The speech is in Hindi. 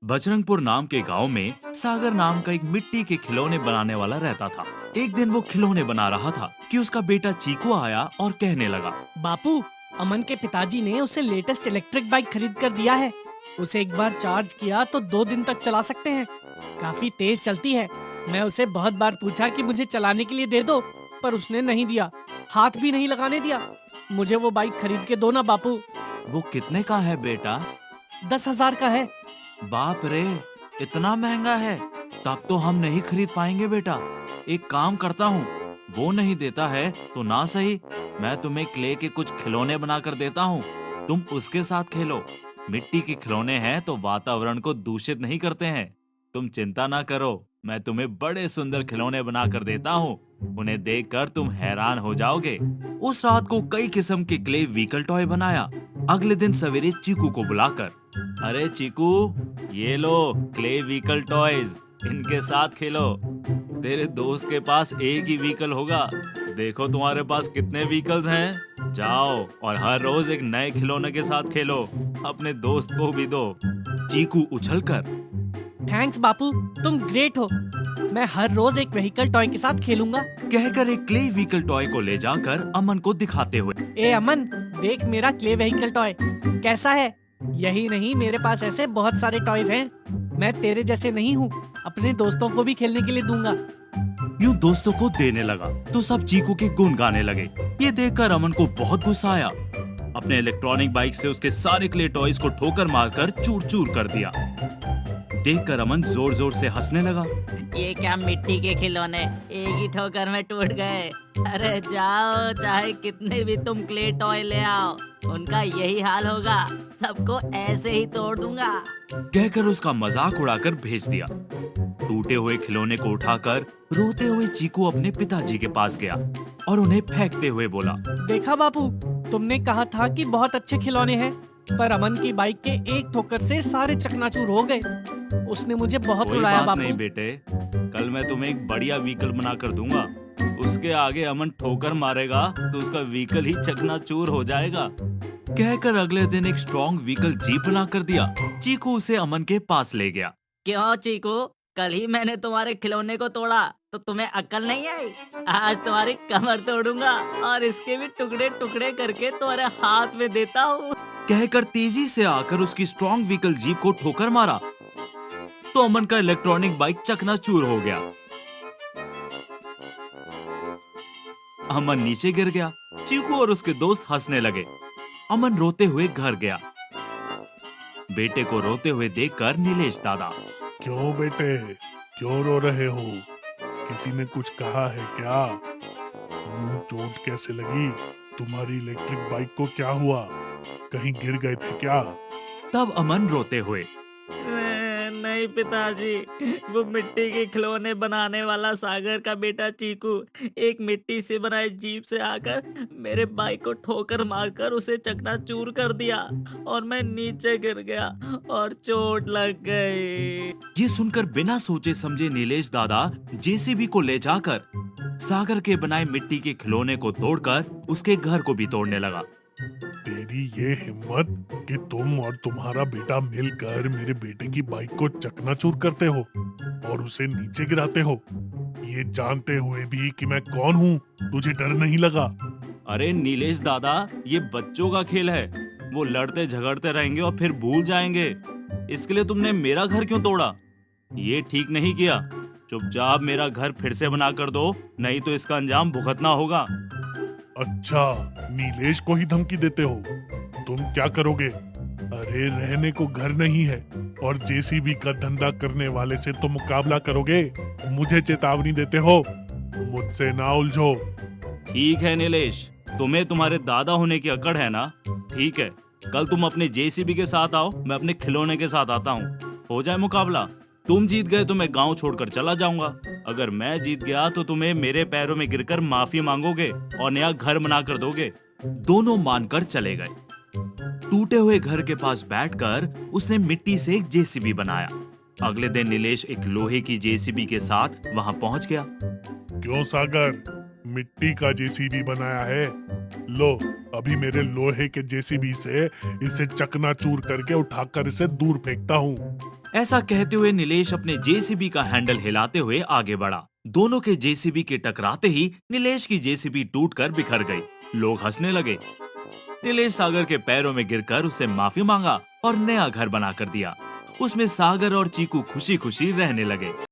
बजरंगपुर नाम के गांव में सागर नाम का एक मिट्टी के खिलौने बनाने वाला रहता था। एक दिन वो खिलौने बना रहा था कि उसका बेटा चीकू आया और कहने लगा। बापू, अमन के पिताजी ने उसे लेटेस्ट इलेक्ट्रिक बाइक खरीद कर दिया है। उसे एक बार चार्ज किया तो 2 दिन तक चला सकते हैं। काफी तेज चलती है। मैं उसे बहुत बार पूछा कि मुझे चलाने के लिए दे दो, पर उसने नहीं दिया, हाथ भी नहीं लगाने दिया। मुझे वो बाइक खरीद के दो ना बापू। वो कितने का है बेटा? 10,000 का है। बाप रे, इतना महंगा है? तब तो हम नहीं खरीद पाएंगे बेटा। एक काम करता हूँ, वो नहीं देता है तो ना सही, मैं तुम्हें क्ले के कुछ खिलौने बना कर देता हूँ, तुम उसके साथ खेलो। मिट्टी के खिलौने हैं तो वातावरण को दूषित नहीं करते हैं। तुम चिंता ना करो, मैं तुम्हें बड़े सुंदर खिलौने बना कर देता हूँ। उन्हें देखकर तुम हैरान हो जाओगे। उस रात को कई किस्म के क्ले व्हीकल टॉय बनाया। अगले दिन सवेरे चीकू को बुलाकर, अरे चीकू, ये लो क्ले व्हीकल टॉयज, इनके साथ खेलो। तेरे दोस्त के पास एक ही व्हीकल होगा, देखो तुम्हारे पास कितने व्हीकल्स हैं। जाओ और हर रोज एक नए खिलौने के साथ खेलो, अपने दोस्त को भी दो। चीकू उछलकर, थैंक्स बापू, तुम ग्रेट हो। मैं हर रोज एक व्हीकल टॉय के साथ खेलूंगा। कहकर एक क्ले व्हीकल टॉय को ले जाकर अमन को दिखाते हुए, ए अमन, देख मेरा क्ले व्हीकल टॉय कैसा है। यही नहीं, मेरे पास ऐसे बहुत सारे टॉयज हैं। मैं तेरे जैसे नहीं हूँ, अपने दोस्तों को भी खेलने के लिए दूंगा। यूं दोस्तों को देने लगा तो सब चीकू के गुण गाने लगे। ये देखकर अमन को बहुत गुस्सा आया। अपने इलेक्ट्रॉनिक बाइक से उसके सारे क्ले टॉयज को ठोकर मारकर चूर चूर कर दिया। देखकर अमन जोर जोर से हंसने लगा। ये क्या मिट्टी के खिलौने, एक ही ठोकर में टूट गए। अरे जाओ, चाहे कितने भी तुम क्ले टॉय ले आओ, उनका यही हाल होगा। सबको ऐसे ही तोड़ दूंगा। कहकर उसका मजाक उड़ाकर भेज दिया। टूटे हुए खिलौने को उठाकर रोते हुए चीकू अपने पिताजी के पास गया और उन्हें फेंकते हुए बोला, देखा बापू, तुमने कहा था कि बहुत अच्छे खिलौने हैं, पर अमन की बाइक के एक ठोकर से सारे चकनाचूर हो गए। उसने मुझे बहुत कोई रुलाया बात बापू। नहीं बेटे, कल मैं तुम्हें एक बढ़िया व्हीकल बना कर दूंगा। उसके आगे अमन ठोकर मारेगा तो उसका व्हीकल ही चकनाचूर हो जाएगा। कहकर अगले दिन एक स्ट्रॉन्ग व्हीकल जीप बना कर दिया। चीकू उसे अमन के पास ले गया। क्यों चीकू, कल ही मैंने तुम्हारे खिलौने को तोड़ा तो तुम्हें अक्ल नहीं आई? आज तुम्हारी कमर तोड़ूंगा और इसके भी टुकड़े टुकड़े करके तुम्हारे हाथ में देता हूँ। कहकर तेजी से आकर उसकी स्ट्रॉन्ग व्हीकल जीप को ठोकर मारा तो अमन का इलेक्ट्रॉनिक बाइक चकनाचूर हो गया। अमन नीचे गिर गया। चीकू और उसके दोस्त हंसने लगे। अमन रोते हुए घर गया। बेटे को रोते हुए देखकर नीलेश दादा, क्यों बेटे, क्यों रो रहे हो? किसी ने कुछ कहा है क्या? यूं चोट कैसे लगी? तुम्हारी इलेक्ट्रिक बाइक को क्या हुआ? कहीं गिर गए थे क्या? तब अमन रोते हुए, नहीं पिताजी, वो मिट्टी के खिलौने बनाने वाला सागर का बेटा चीकू एक मिट्टी से बनाए जीप से आकर मेरे बाइक को ठोकर मारकर उसे चकनाचूर कर दिया और मैं नीचे गिर गया और चोट लग गई। ये सुनकर बिना सोचे समझे नीलेश दादा जेसीबी को ले जाकर सागर के बनाए मिट्टी के खिलौने को तोड़कर उसके घर को भी तोड़ने लगा। तेरी ये हिम्मत कि तुम और तुम्हारा बेटा मिलकर मेरे बेटे की बाइक को चकनाचूर करते हो और उसे नीचे गिराते हो, ये जानते हुए भी कि मैं कौन हूँ, तुझे डर नहीं लगा? अरे नीलेश दादा, ये बच्चों का खेल है, वो लड़ते झगड़ते रहेंगे और फिर भूल जाएंगे। इसके लिए तुमने मेरा घर क्यों तोड़ा? ये ठीक नहीं किया। चुपचाप मेरा घर फिर से बना कर दो, नहीं तो इसका अंजाम भुगतना होगा। अच्छा, नीलेश को ही धमकी देते हो? तुम क्या करोगे? अरे रहने को घर नहीं है और जेसीबी का धंधा करने वाले से तो मुकाबला करोगे? मुझे चेतावनी देते हो? मुझसे ना उलझो। ठीक है नीलेश, तुम्हें तुम्हारे दादा होने की अकड़ है ना? ठीक है, कल तुम अपने जेसीबी के साथ आओ, मैं अपने खिलौने के साथ आता हूँ। हो जाए मुकाबला। तुम जीत गए तो मैं गांव छोड़कर चला जाऊंगा। अगर मैं जीत गया तो तुम्हें मेरे पैरों में गिरकर माफी मांगोगे और नया घर बना कर दोगे। दोनों मानकर चले गए। टूटे हुए घर के पास बैठकर उसने मिट्टी से एक जेसीबी बनाया। अगले दिन नीलेश एक लोहे की जेसीबी के साथ वहां पहुंच गया। क्यों सागर, मिट्टी का जेसीबी बनाया है? लो, अभी मेरे लोहे के जेसीबी से इसे चकनाचूर करके उठाकर इसे दूर फेंकता हूँ। ऐसा कहते हुए नीलेश अपने जेसीबी का हैंडल हिलाते हुए आगे बढ़ा। दोनों के जेसीबी के टकराते ही नीलेश की जेसीबी टूटकर बिखर गई। लोग हंसने लगे। नीलेश सागर के पैरों में गिरकर उससे माफी मांगा और नया घर बनाकर दिया। उसमें सागर और चीकू खुशी खुशी रहने लगे।